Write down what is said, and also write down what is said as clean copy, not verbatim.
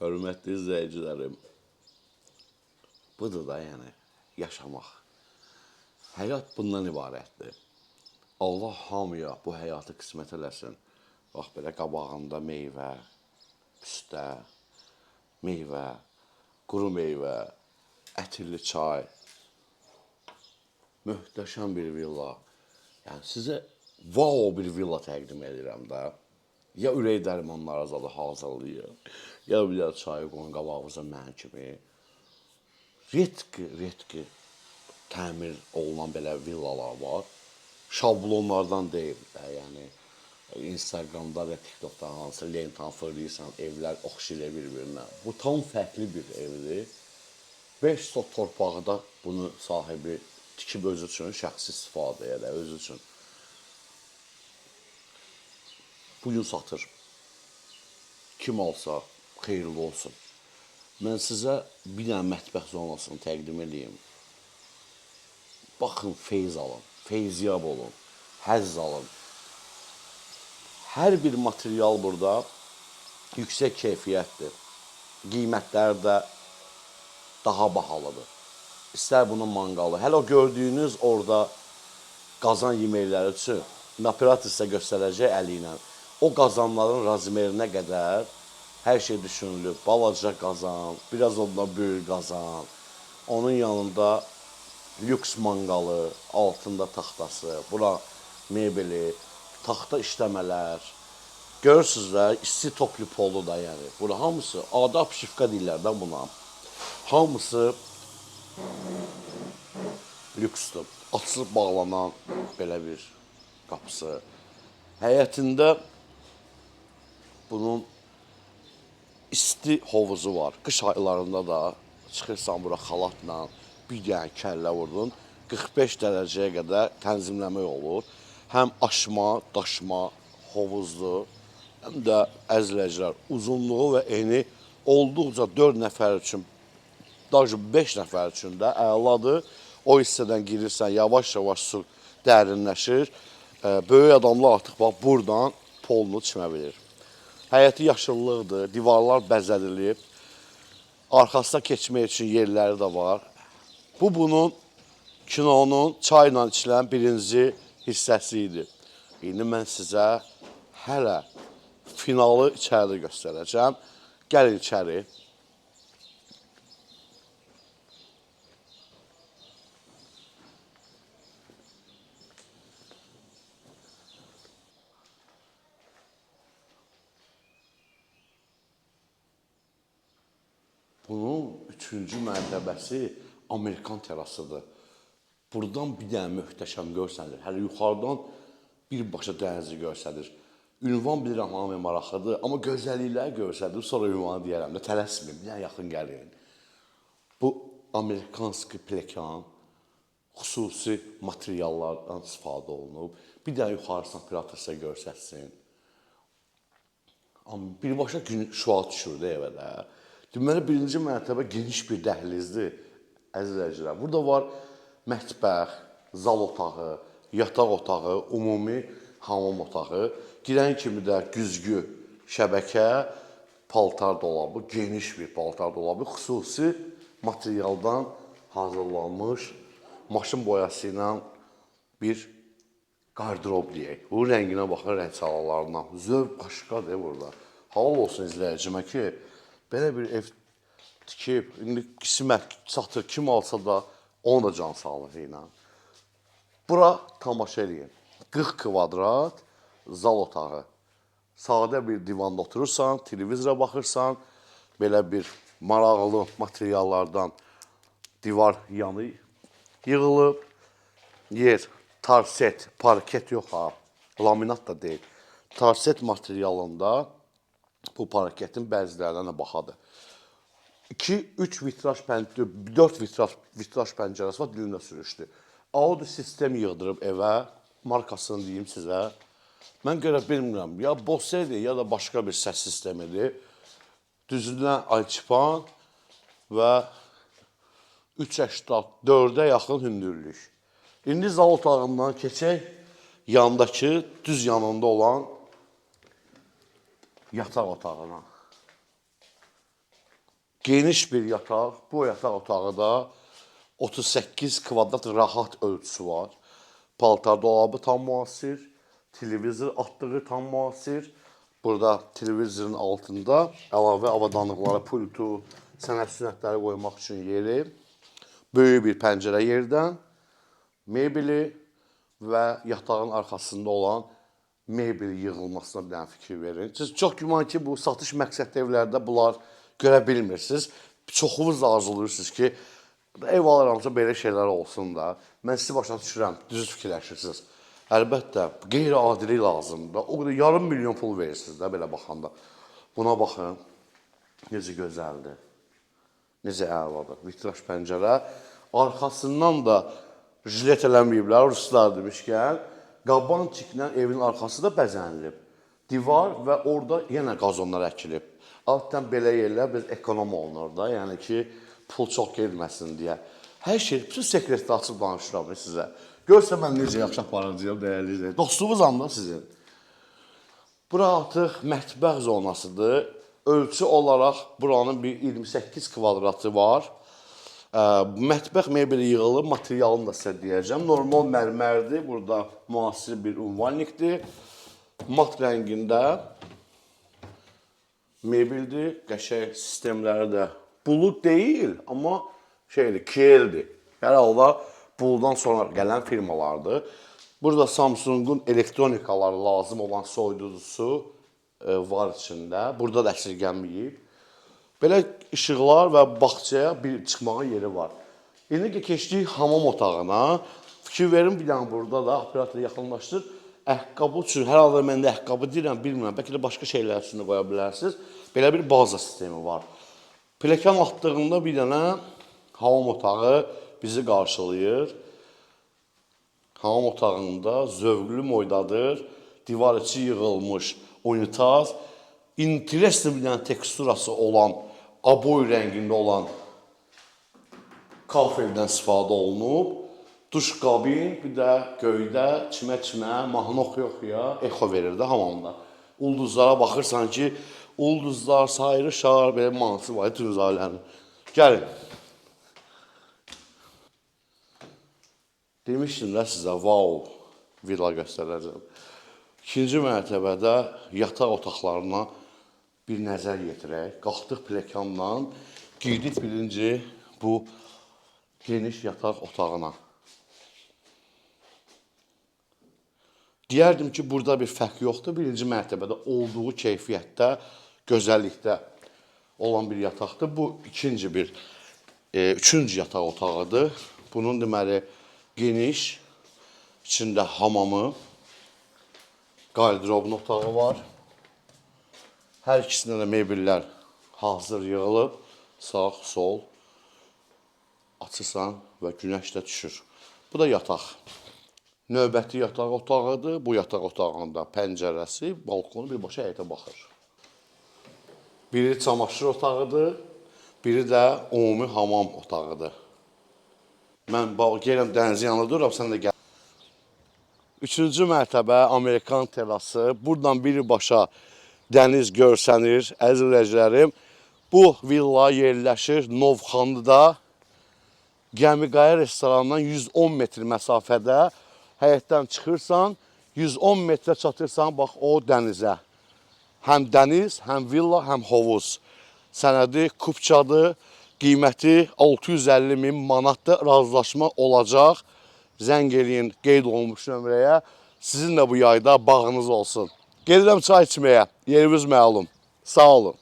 hörmətli izləyicilərim, budur da yəni yaşamaq. Həyat bundan ibarətdir. Allah hamıya bu həyatı qismət eləsin. Bax, belə qabağında meyvə, püstə, meyvə, quru meyvə, ətirli çay, möhtəşəm bir villa. Yəni, sizə wow bir villa təqdim edirəm də. Ya ürək dərmanları azadı hazırlayır, ya bir çayı qoyun qabağımıza mən kimi. Retki təmir olunan belə villalar var. Şablonlardan deyil də, yəni Instagramda və TikTokda hansı lentanı fırlayırsan, evlər oxşayır bir-birinə. Bu tam fərqli bir evdir. 5 sot torpağı da bunu sahibi tikib özü üçün, şəxsi istifadəyə də özü üçün. Bugün satır. Kim alsa xeyirli olsun. Mən sizə bir dənə mətbəx zonasını təqdim edeyim. Baxın, feyz alın, feyziyab olun, həzz alın. Hər bir material burada yüksək keyfiyyətdir. Qiymətlər də daha bahalıdır. İstər bunun manqalı. Hələ o gördüyünüz orada qazan yeməkləri üçün operator sizə göstərəcək əli ilə. O qazanların razmerinə qədər hər şey düşünülüb. Balaca qazan, biraz ondan böyük qazan, onun yanında lüks manqalı, altında taxtası, bura mebeli, taxta işləmələr. Görürsünüz də, isti toplu polu da yəni. Bura hamısı, adab şifqa deyirlər də buna. Hamısı lüksdür. Açılıb bağlanan belə bir qapısı. Həyətində bunun isti hovuzu var. Qış aylarında da çıxırsan bura xalatla, bir dənə kəllə vurdun, 45 dərəcəyə qədər tənzimləmək olur. Həm aşma, daşma, hovuzlu, həm də əzləcilər uzunluğu və eni olduqca 4 nəfər üçün, daha 5 nəfər üçün də əladır. O hissədən girirsən, yavaş-yavaş su dərinləşir. Böyük adamlar artıq bax, buradan polunu çimə bilir. Həyəti yaşıllıqdır, divarlar bəzədilib, arxasına keçmək üçün yerləri də var. Bu, bunun kinonun çayla içilən birinci hissəsi idi. İndi mən sizə hələ finalı içəridə göstərəcəm. Gəlin içəri. Bunun 3-cü mərtəbəsi Amerikan terasıdır. Buradan bir dənə möhtəşəm görsənir. Hələ yuxarıdan birbaşa dənizi görsənir. Ünvan bilirəm, hamıya maraqlıdır. Amma gözəllikləri görsənir. Sonra ünvanı deyərəm də, tələsməyin, bir dənə yaxın gəlin. Bu, Amerikanski plekan, xüsusi materiallardan istifadə olunub. Bir dənə yuxarısına operator sizə görsətsin. Amma birbaşa gün şua düşürdü evə də. Deməli, birinci mərtəbə geniş bir dəhlizdir, əzizləyicilər. Burada var mətbəx, zal otağı, yataq otağı, ümumi hamam otağı. Girən kimi də güzgü, şəbəkə, paltar dolabı, geniş bir paltar dolabı, xüsusi materialdan hazırlanmış maşın boyası ilə bir qardırob deyək. Bu rənginə baxır, rəng çalarlarından. Zövq başqadır burada. Halal olsun izləyicimə ki, belə bir ev tikib, indi qismət satır, kim alsa da onu da can sağlığı ilə. Bura tamaşa eləyin. 40 kvadrat zal otağı. Sadə bir divanda oturursan, televizora baxırsan, belə bir maraqlı materiallardan divar yanı yığılıb. Yer, tarset, parket yox ha, laminat da deyil. Tarset materialında bu parketin bəzilərinə baxadır. 2-3 vitraj pəncərəsi, 4 vitraj pəncərəsi var, dilində sürüşdü. Audio sistem yığdırıb evə, markasını deyim sizə. Mən görə bilmirəm, ya Bose-dir, ya da başqa bir səs sistemidir. Düzünə Alçıpan və 3.4-ə yaxın hündürlük. İndi zal otağından keçək, yandakı, düz yanında olan yataq otağına. Geniş bir yataq. Bu yataq otağı da 38 kvadrat rahat ölçüsü var. Paltar dolabı tam müasir. Televizor atlığı tam müasir. Burada televizorun altında əlavə avadanlıqlara, pultu, sənət sünətləri qoymaq üçün yeri. Böyük bir pəncərə yerdən, mebeli və yatağın arxasında olan mebel yığılmasına bir dənə fikir verin. Siz çox güman ki, bu satış məqsədli evlərdə bunlar görə bilmirsiniz. Çoxunuz da arzulayırsınız ki, ev alıramsa belə şeylər olsun da. Mən sizi başa düşürəm, düz fikirləşirsiniz. Əlbəttə, qeyri-adili lazımdır. O qədər yarım milyon pul verirsiniz də belə baxanda. Buna baxın, necə gözəldir, necə əladır. Vitraj pəncərə. Arxasından da jilet eləməyiblər, ruslar demişkən. Qabançiklə evin arxası da bəzənilib. Divar və orada yenə qazonlar əkilib. Altdan belə yerlər biz ekonom olunur da, yəni ki, pul çox gelməsin deyə. Hər şey, bütün sekretdə açıb danışıram sizə. Görsə mən necə yaxşı aparacağım, dəyərli. Dostluğumuz anlar sizin. Bura artıq mətbəx zonasıdır. Ölçü olaraq buranın bir 28 kvadratı var. Mətbəx mebeli yığılıb, materialını da sizə deyəcəm. Normal mərmərdir, burada müasir bir ünvanlikdir. Mat rəngində mebeldir, qəşəng sistemləri də bulud deyil, amma şeydir, KL-dir. Hər halda buluddan sonra gələn firmalardır. Burada Samsung'un elektronikaları lazım olan soyuducusu var içində. Burada da əsirgənməyib. Belə işıqlar və bağçaya bir çıxmağa yeri var. İndi ki, keçdik hamam otağına. Fikir verin, bir dənə burada da operator yaxınlaşdır. Əhqabı üçün, hər halda mən də əhqabı deyirəm, bilmirəm. Bəlkə də başqa şeylər üçün qoya bilərsiniz. Belə bir baza sistemi var. Pləkan atdığında bir dənə hamam otağı bizi qarşılayır. Hamam otağında zövqlü moydadır. Divar içi yığılmış unitaz. İnteresli bir dənə teksturası olan, aboy rəngində olan kafeldən istifadə olunub. Duş qabin, bir də göydə çimə-çimə, mahnı oxuya-oxuya exo verir də hamamda. Ulduzlara baxırsan ki, ulduzlar, sayrı şar, belə mansı var, tüm ailənin. Gəlin. Demişdim də sizə, wow, villa göstərəcəm. İkinci mərtəbədə yataq otaqlarına bir nəzər yetirək. Qalxdıq pləkandan, girdik birinci bu geniş yataq otağına. Deyərdim ki, burada bir fərq yoxdur. Birinci mərtəbədə olduğu keyfiyyətdə, gözəllikdə olan bir yataqdır. Bu üçüncü yataq otağıdır. Bunun deməli geniş, içində hamamı, qarderobun otağı var. Hər ikisində də mebellər hazır yığılıb, sağ, sol açırsan və günəş də düşür. Bu da yataq. Növbəti yataq otağıdır. Bu yataq otağında pəncərəsi, balkonu birbaşa həyətə baxır. Biri çamaşır otağıdır, biri də ümumi hamam otağıdır. Mən gələm dənizin yanında dururam, sən də gəl. Üçüncü mərtəbə Amerikan terası. Buradan birbaşa dəniz görsənir. Əziz izləyicilərim, bu villa yerləşir Novxanlıda. Gəmiqaya restoranından 110 metr məsafədə. Həyətdən çıxırsan, 110 metrə çatırsan, bax o dənizə. Həm dəniz, həm villa, həm hovuz. Sənədi kupçadır, qiyməti 650.000 manatdır, razılaşma olacaq. Zəng eləyin qeyd olunmuş nömrəyə. Sizin də bu yayda bağınız olsun. Gedirəm çay içməyə, yerimiz məlum. Sağ olun.